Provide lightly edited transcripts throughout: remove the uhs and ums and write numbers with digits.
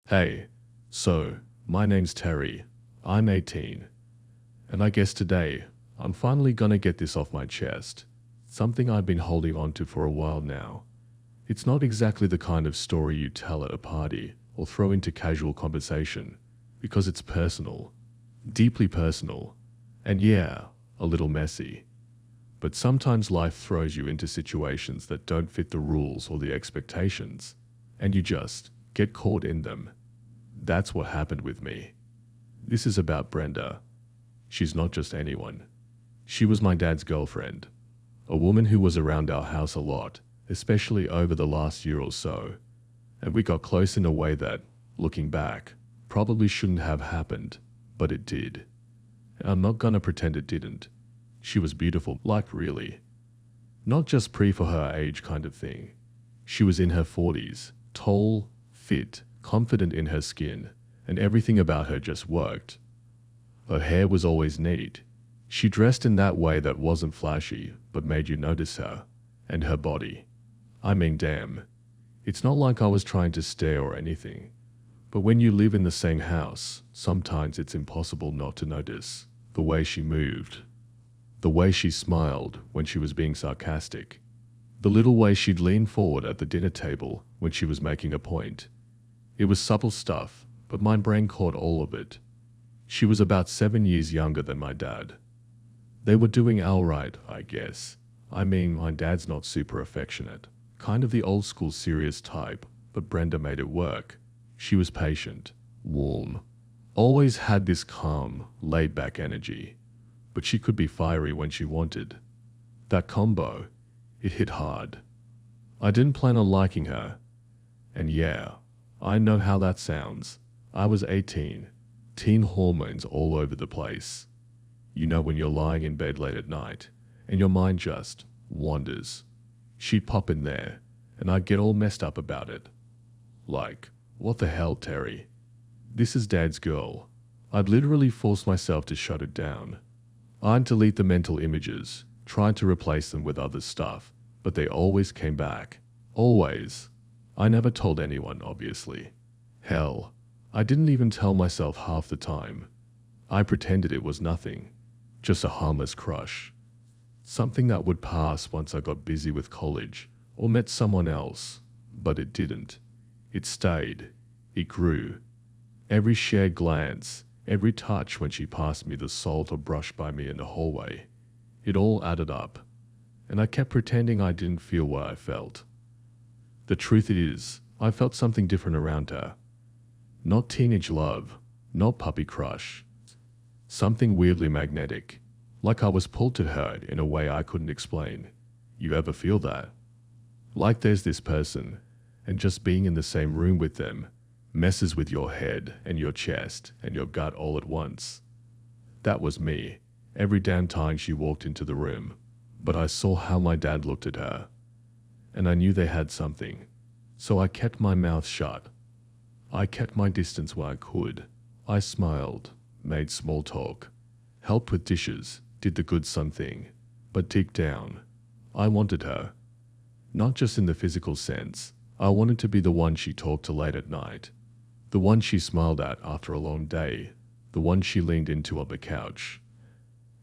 Hey, so, my name's Terry. I'm 18. And I guess today, I'm finally gonna get this off my chest. Something I've been holding on to for a while now. It's not exactly the kind of story you tell at a party or throw into casual conversation, because it's personal. Deeply personal. And yeah, a little messy. But sometimes life throws you into situations that don't fit the rules or the expectations, and you just get caught in them. That's what happened with me. This is about Brenda. She's not just anyone. She was my dad's girlfriend, a woman who was around our house a lot, especially over the last year or so, and we got close in a way that, looking back, probably shouldn't have happened, but it did. And I'm not gonna pretend it didn't. She was beautiful, like really. Not just pre for her age kind of thing. She was in her 40s, tall, fit, confident in her skin, and everything about her just worked. Her hair was always neat. She dressed in that way that wasn't flashy, but made you notice her. And her body. I mean, damn. It's not like I was trying to stare or anything. But when you live in the same house, sometimes it's impossible not to notice the way she moved. The way she smiled when she was being sarcastic. The little way she'd lean forward at the dinner table when she was making a point. It was subtle stuff, but my brain caught all of it. She was about 7 years younger than my dad. They were doing alright, I guess. I mean, my dad's not super affectionate. Kind of the old school serious type, but Brenda made it work. She was patient, warm. Always had this calm, laid-back energy. But she could be fiery when she wanted. That combo, it hit hard. I didn't plan on liking her. And yeah, I know how that sounds. I was 18, teen hormones all over the place. You know when you're lying in bed late at night, and your mind just wanders. She'd pop in there, and I'd get all messed up about it. Like, what the hell, Terry? This is Dad's girl. I'd literally force myself to shut it down. I'd delete the mental images, tried to replace them with other stuff, but they always came back. Always. I never told anyone, obviously. Hell, I didn't even tell myself half the time. I pretended it was nothing, just a harmless crush. Something that would pass once I got busy with college or met someone else, but it didn't. It stayed. It grew. Every shared glance, every touch when she passed me the salt or brushed by me in the hallway, it all added up, and I kept pretending I didn't feel what I felt. The truth is, I felt something different around her. Not teenage love, not puppy crush. Something weirdly magnetic, like I was pulled to her in a way I couldn't explain. You ever feel that? Like there's this person, and just being in the same room with them messes with your head and your chest and your gut all at once. That was me, every damn time she walked into the room. But I saw how my dad looked at her, and I knew they had something. So I kept my mouth shut. I kept my distance where I could. I smiled, made small talk, helped with dishes, did the good son thing. But deep down, I wanted her. Not just in the physical sense. I wanted to be the one she talked to late at night. The one she smiled at after a long day. The one she leaned into on the couch.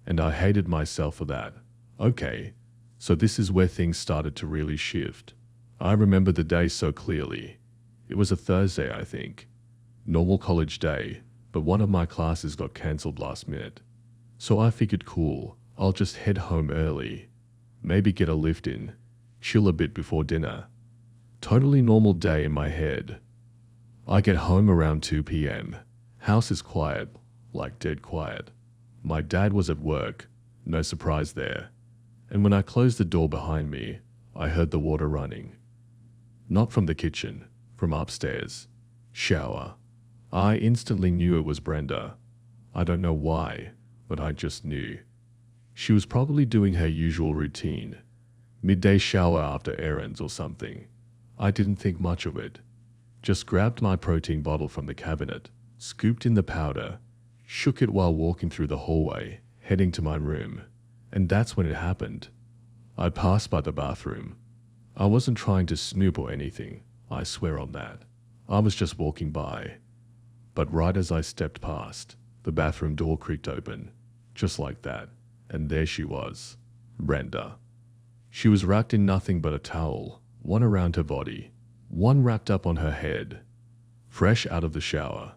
And I hated myself for that. Okay, so this is where things started to really shift. I remember the day so clearly. It was a Thursday, I think. Normal college day, but one of my classes got cancelled last minute. So I figured cool, I'll just head home early. Maybe get a lift in, chill a bit before dinner. Totally normal day in my head. I get home around 2 p.m. House is quiet, like dead quiet. My dad was at work, no surprise there. And when I closed the door behind me, I heard the water running. Not from the kitchen, from upstairs. Shower. I instantly knew it was Brenda. I don't know why, but I just knew. She was probably doing her usual routine. Midday shower after errands or something. I didn't think much of it. Just grabbed my protein bottle from the cabinet, scooped in the powder, shook it while walking through the hallway, heading to my room. And that's when it happened. I passed by the bathroom. I wasn't trying to snoop or anything, I swear on that. I was just walking by. But right as I stepped past, the bathroom door creaked open, just like that, and there she was, Brenda. She was wrapped in nothing but a towel, one around her body, one wrapped up on her head. Fresh out of the shower.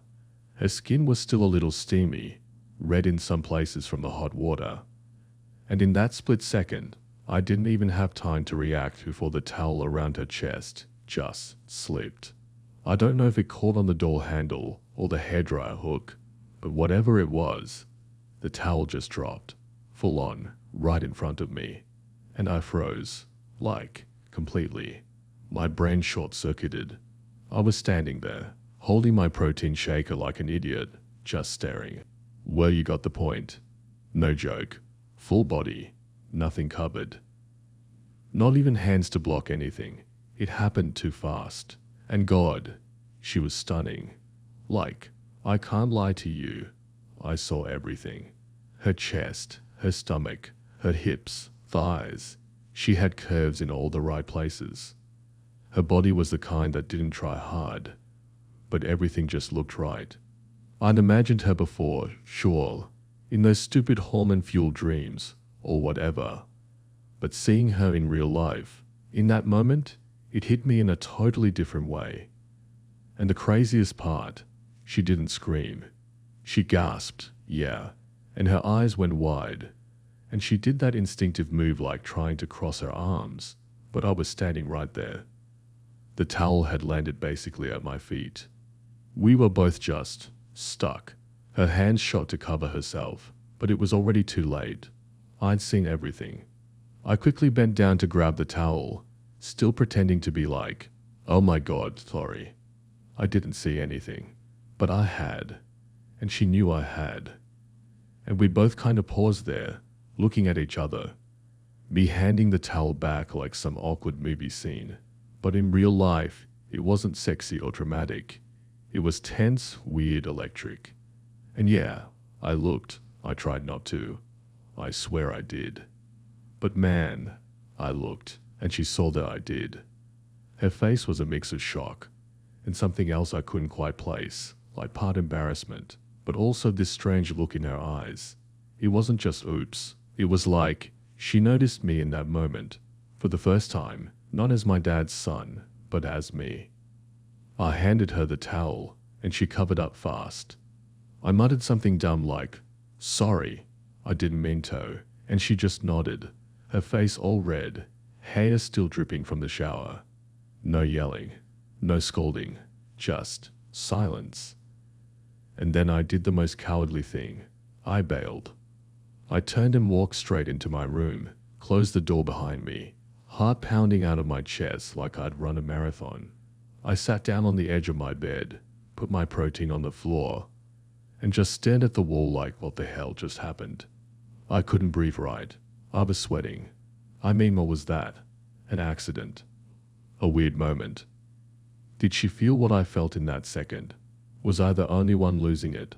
Her skin was still a little steamy, red in some places from the hot water. And in that split second, I didn't even have time to react before the towel around her chest just slipped. I don't know if it caught on the door handle or the hairdryer hook, but whatever it was, the towel just dropped, full on, right in front of me. And I froze, completely. My brain short-circuited. I was standing there, holding my protein shaker like an idiot, just staring. Well, you got the point. No joke. Full body, nothing covered. Not even hands to block anything. It happened too fast. And God, she was stunning. I can't lie to you, I saw everything. Her chest, her stomach, her hips, thighs. She had curves in all the right places. Her body was the kind that didn't try hard, but everything just looked right. I'd imagined her before, sure, in those stupid hormone-fueled dreams, or whatever. But seeing her in real life, in that moment, it hit me in a totally different way. And the craziest part, she didn't scream. She gasped, yeah, and her eyes went wide. And she did that instinctive move like trying to cross her arms, but I was standing right there. The towel had landed basically at my feet. We were both just stuck. Her hands shot to cover herself, but it was already too late. I'd seen everything. I quickly bent down to grab the towel, still pretending to be like, oh my God, sorry. I didn't see anything, but I had, and she knew I had. And we both kind of paused there, looking at each other, me handing the towel back like some awkward movie scene. But in real life, it wasn't sexy or dramatic. It was tense, weird, electric. And yeah, I looked. I tried not to. I swear I did. But man, I looked, and she saw that I did. Her face was a mix of shock, and something else I couldn't quite place, like part embarrassment, but also this strange look in her eyes. It wasn't just oops. It was like she noticed me in that moment, for the first time, not as my dad's son, but as me. I handed her the towel, and she covered up fast. I muttered something dumb like, sorry, I didn't mean to, and she just nodded, her face all red, hair still dripping from the shower. No yelling, no scolding, just silence. And then I did the most cowardly thing. I bailed. I turned and walked straight into my room, closed the door behind me, heart pounding out of my chest like I'd run a marathon. I sat down on the edge of my bed, put my protein on the floor, and just stared at the wall like what the hell just happened. I couldn't breathe right. I was sweating. I mean, what was that? An accident. A weird moment. Did she feel what I felt in that second? Was I the only one losing it?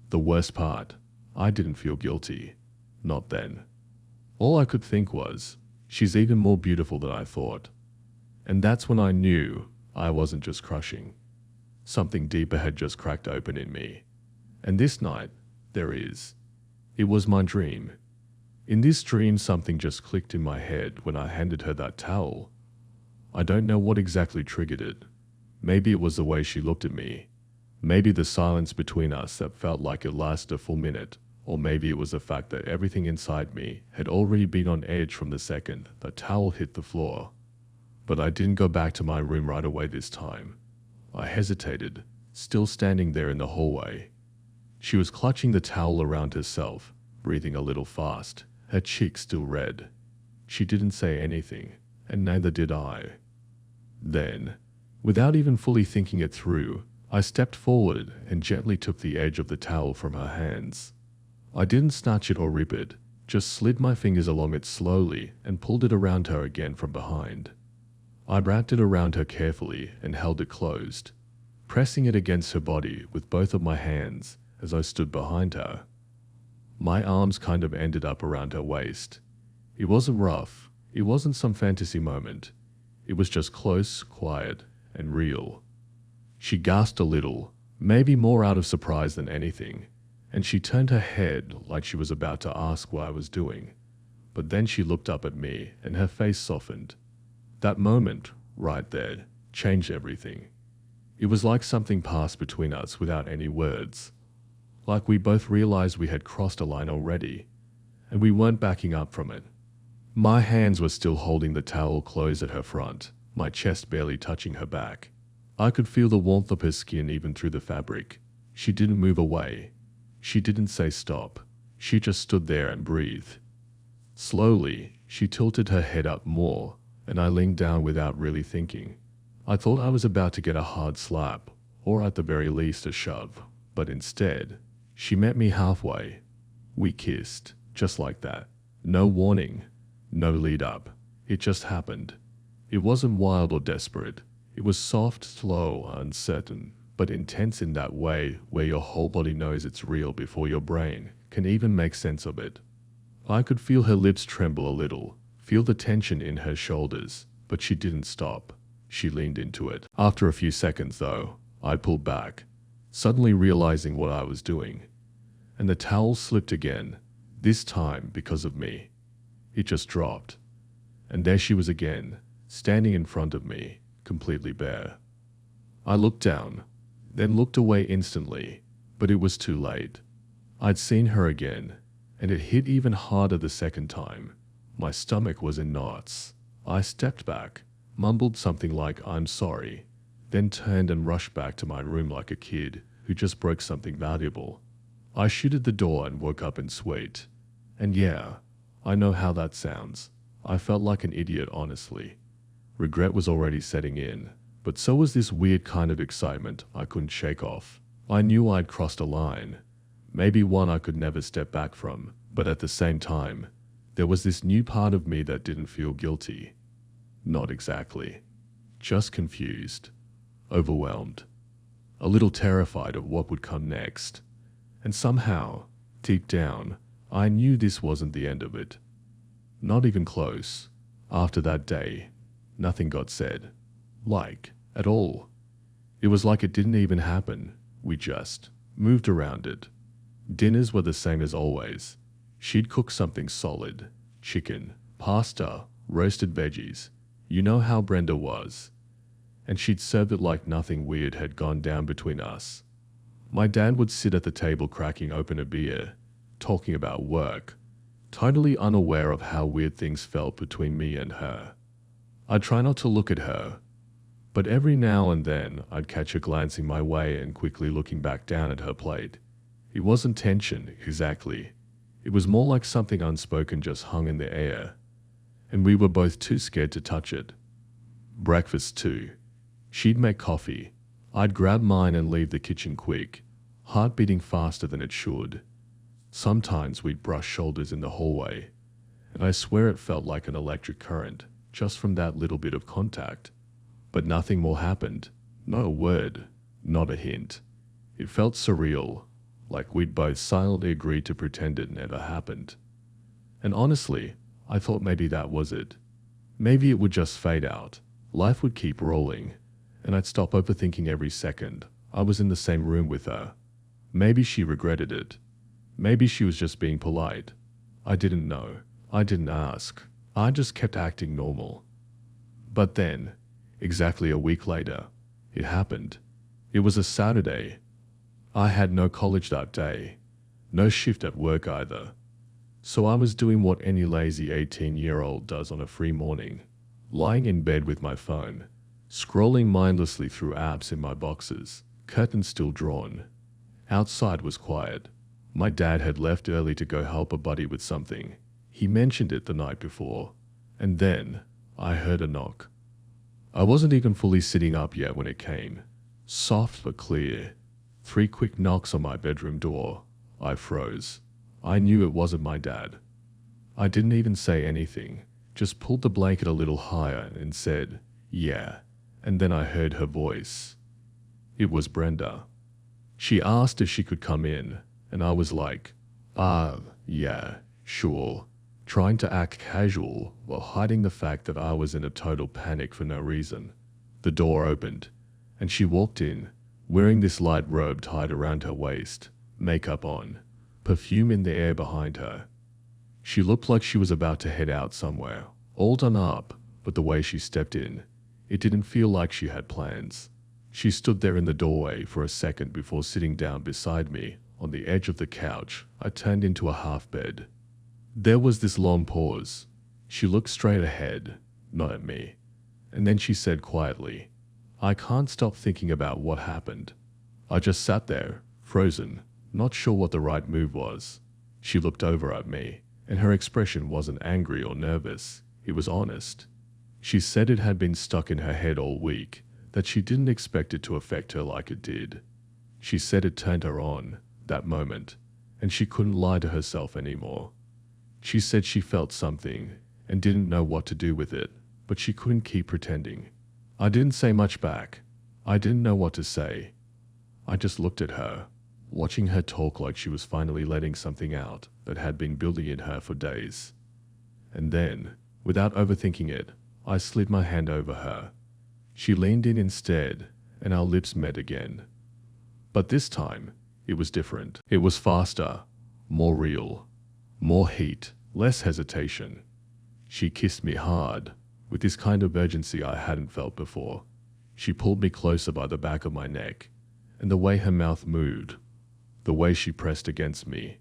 The worst part, I didn't feel guilty. Not then. All I could think was, she's even more beautiful than I thought. And that's when I knew I wasn't just crushing. Something deeper had just cracked open in me. And this night, there is. It was my dream. In this dream, something just clicked in my head when I handed her that towel. I don't know what exactly triggered it. Maybe it was the way she looked at me. Maybe the silence between us that felt like it lasted a full minute. Or maybe it was the fact that everything inside me had already been on edge from the second the towel hit the floor. But I didn't go back to my room right away this time. I hesitated, still standing there in the hallway. She was clutching the towel around herself, breathing a little fast, her cheeks still red. She didn't say anything, and neither did I. Then, without even fully thinking it through, I stepped forward and gently took the edge of the towel from her hands. I didn't snatch it or rip it, just slid my fingers along it slowly and pulled it around her again from behind. I wrapped it around her carefully and held it closed, pressing it against her body with both of my hands as I stood behind her. My arms kind of ended up around her waist. It wasn't rough, it wasn't some fantasy moment. It was just close, quiet, and real. She gasped a little, maybe more out of surprise than anything, and she turned her head like she was about to ask what I was doing. But then she looked up at me and her face softened. That moment, right there, changed everything. It was like something passed between us without any words. Like we both realized we had crossed a line already, and we weren't backing up from it. My hands were still holding the towel closed at her front, my chest barely touching her back. I could feel the warmth of her skin even through the fabric. She didn't move away. She didn't say stop. She just stood there and breathed. Slowly, she tilted her head up more, and I leaned down without really thinking. I thought I was about to get a hard slap, or at the very least a shove, but instead, she met me halfway. We kissed, just like that. No warning, no lead up. It just happened. It wasn't wild or desperate. It was soft, slow, uncertain, but intense in that way where your whole body knows it's real before your brain can even make sense of it. I could feel her lips tremble a little, feel the tension in her shoulders, but she didn't stop. She leaned into it. After a few seconds, though, I pulled back, suddenly realizing what I was doing. And the towel slipped again, this time because of me. It just dropped. And there she was again, standing in front of me, completely bare. I looked down, then looked away instantly, but it was too late. I'd seen her again, and it hit even harder the second time. My stomach was in knots. I stepped back, mumbled something like "I'm sorry," then turned and rushed back to my room like a kid who just broke something valuable. I shooted the door and woke up in sweat. And yeah, I know how that sounds. I felt like an idiot, honestly. Regret was already setting in, but so was this weird kind of excitement I couldn't shake off. I knew I'd crossed a line, maybe one I could never step back from, but at the same time, there was this new part of me that didn't feel guilty. Not exactly. Just confused, overwhelmed, a little terrified of what would come next. And somehow, deep down, I knew this wasn't the end of it. Not even close. After that day, nothing got said. At all. It was like it didn't even happen. We just moved around it. Dinners were the same as always. She'd cook something solid. Chicken, pasta, roasted veggies. You know how Brenda was. And she'd served it like nothing weird had gone down between us. My dad would sit at the table cracking open a beer, talking about work, totally unaware of how weird things felt between me and her. I'd try not to look at her, but every now and then I'd catch her glancing my way and quickly looking back down at her plate. It wasn't tension, exactly. It was more like something unspoken just hung in the air, and we were both too scared to touch it. Breakfast too. She'd make coffee. I'd grab mine and leave the kitchen quick, heart beating faster than it should. Sometimes we'd brush shoulders in the hallway, and I swear it felt like an electric current, just from that little bit of contact. But nothing more happened. Not a word, not a hint. It felt surreal, like we'd both silently agreed to pretend it never happened. And honestly, I thought maybe that was it. Maybe it would just fade out. Life would keep rolling, and I'd stop overthinking every second I was in the same room with her. Maybe she regretted it. Maybe she was just being polite. I didn't know. I didn't ask. I just kept acting normal. But then, exactly a week later, it happened. It was a Saturday. I had no college that day, no shift at work either. So I was doing what any lazy 18-year-old does on a free morning, lying in bed with my phone, scrolling mindlessly through apps in my boxes, curtains still drawn. Outside was quiet. My dad had left early to go help a buddy with something. He mentioned it the night before, and then I heard a knock. I wasn't even fully sitting up yet when it came. Soft but clear. 3 quick knocks on my bedroom door. I froze. I knew it wasn't my dad. I didn't even say anything, just pulled the blanket a little higher and said, "Yeah," and then I heard her voice. It was Brenda. She asked if she could come in, and I was like, yeah, sure," trying to act casual while hiding the fact that I was in a total panic for no reason. The door opened, and she walked in, wearing this light robe tied around her waist, makeup on, perfume in the air behind her. She looked like she was about to head out somewhere, all done up, but the way she stepped in, it didn't feel like she had plans. She stood there in the doorway for a second before sitting down beside me on the edge of the couch I turned into a half bed. There was this long pause. She looked straight ahead, not at me, and then she said quietly, "I can't stop thinking about what happened." I just sat there, frozen, not sure what the right move was. She looked over at me, and her expression wasn't angry or nervous, it was honest. She said it had been stuck in her head all week, that she didn't expect it to affect her like it did. She said it turned her on, that moment, and she couldn't lie to herself anymore. She said she felt something and didn't know what to do with it, but she couldn't keep pretending. I didn't say much back. I didn't know what to say. I just looked at her, watching her talk like she was finally letting something out that had been building in her for days. And then, without overthinking it, I slid my hand over her. She leaned in instead, and our lips met again. But this time, it was different. It was faster, more real, more heat, less hesitation. She kissed me hard, with this kind of urgency I hadn't felt before. She pulled me closer by the back of my neck, and the way her mouth moved, the way she pressed against me,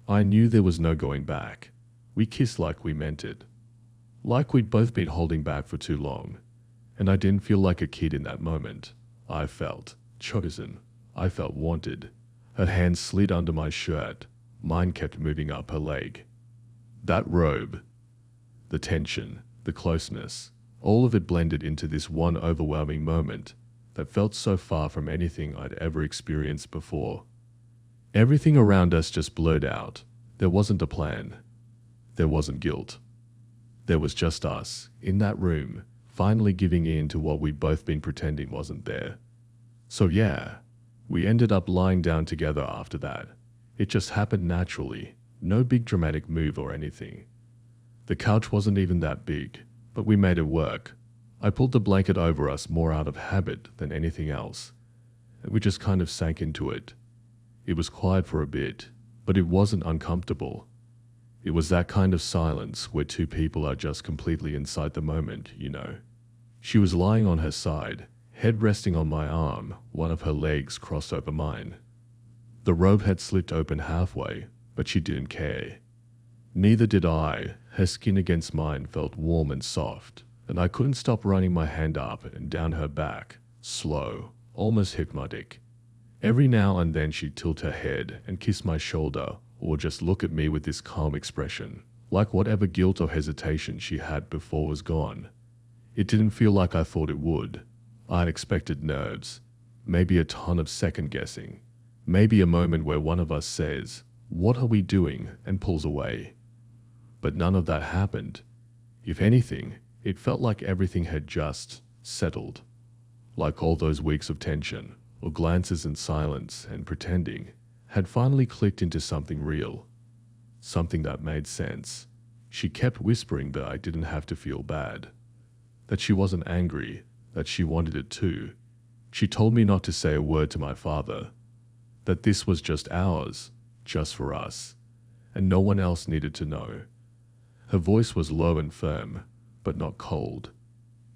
I knew there was no going back. We kissed like we meant it. Like we'd both been holding back for too long. And I didn't feel like a kid in that moment. I felt chosen. I felt wanted. Her hand slid under my shirt. Mine kept moving up her leg. That robe, the tension, the closeness, all of it blended into this one overwhelming moment that felt so far from anything I'd ever experienced before. Everything around us just blurred out. There wasn't a plan. There wasn't guilt. There was just us, in that room, finally giving in to what we'd both been pretending wasn't there. So yeah, we ended up lying down together after that. It just happened naturally, no big dramatic move or anything. The couch wasn't even that big, but we made it work. I pulled the blanket over us more out of habit than anything else, and we just kind of sank into it. It was quiet for a bit, but it wasn't uncomfortable. It was that kind of silence where two people are just completely inside the moment, you know. She was lying on her side, head resting on my arm, one of her legs crossed over mine. The robe had slipped open halfway, but she didn't care. Neither did I. Her skin against mine felt warm and soft, and I couldn't stop running my hand up and down her back, slow, almost hypnotic. Every now and then she'd tilt her head and kiss my shoulder, or just look at me with this calm expression, like whatever guilt or hesitation she had before was gone. It didn't feel like I thought it would. I'd expected nerves, maybe a ton of second guessing, maybe a moment where one of us says, "What are we doing?" and pulls away. But none of that happened. If anything, it felt like everything had just settled. Like all those weeks of tension, or glances in silence and pretending, had finally clicked into something real. Something that made sense. She kept whispering that I didn't have to feel bad. That she wasn't angry, that she wanted it too. She told me not to say a word to my father. That this was just ours, just for us, and no one else needed to know. Her voice was low and firm, but not cold.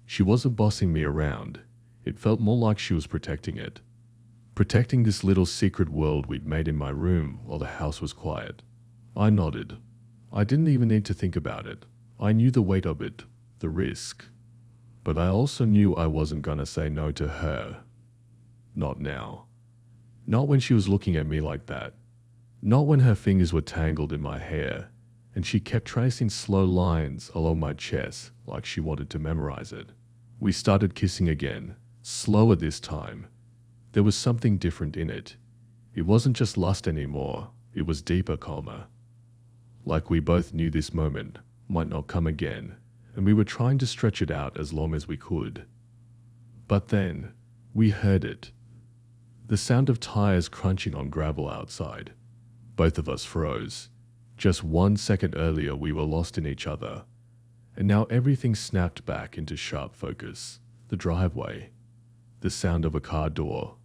She wasn't bossing me around. It felt more like she was protecting it. Protecting this little secret world we'd made in my room while the house was quiet. I nodded. I didn't even need to think about it. I knew the weight of it, the risk. But I also knew I wasn't gonna say no to her. Not now. Not when she was looking at me like that. Not when her fingers were tangled in my hair, and she kept tracing slow lines along my chest like she wanted to memorize it. We started kissing again, slower this time. There was something different in it. It wasn't just lust anymore, it was deeper, calmer. Like we both knew this moment might not come again, and we were trying to stretch it out as long as we could. But then, we heard it. The sound of tires crunching on gravel outside. Both of us froze. Just 1 second earlier we were lost in each other, and now everything snapped back into sharp focus. The driveway. the sound of a car door,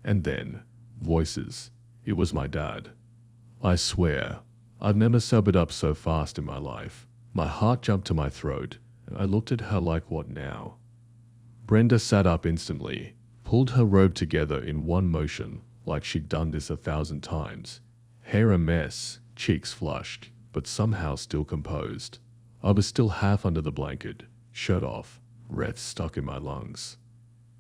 and then voices. It was my dad. I swear, I've never sobered up so fast in my life. My heart jumped to my throat, and I looked at her like, what now? Brenda sat up instantly, pulled her robe together in one motion, like she'd done this 1,000 times. Hair a mess, cheeks flushed, but somehow still composed. I was still half under the blanket, shirt off, breath stuck in my lungs.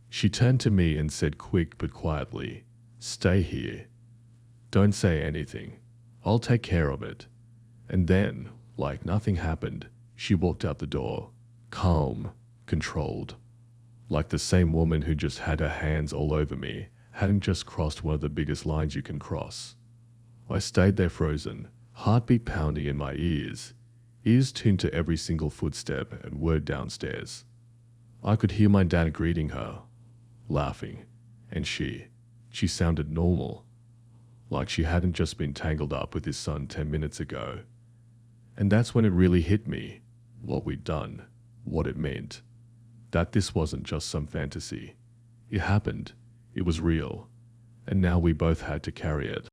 She turned to me and said quick but quietly, "Stay here. Don't say anything. I'll take care of it." And then, like nothing happened, she walked out the door, calm, controlled. Like the same woman who just had her hands all over me, hadn't just crossed one of the biggest lines you can cross. I stayed there frozen, heartbeat pounding in my ears tuned to every single footstep and word downstairs. I could hear my dad greeting her, laughing, and she sounded normal, like she hadn't just been tangled up with his son 10 minutes ago. And that's when it really hit me, what we'd done, what it meant. That this wasn't just some fantasy. It happened, it was real, and now we both had to carry it.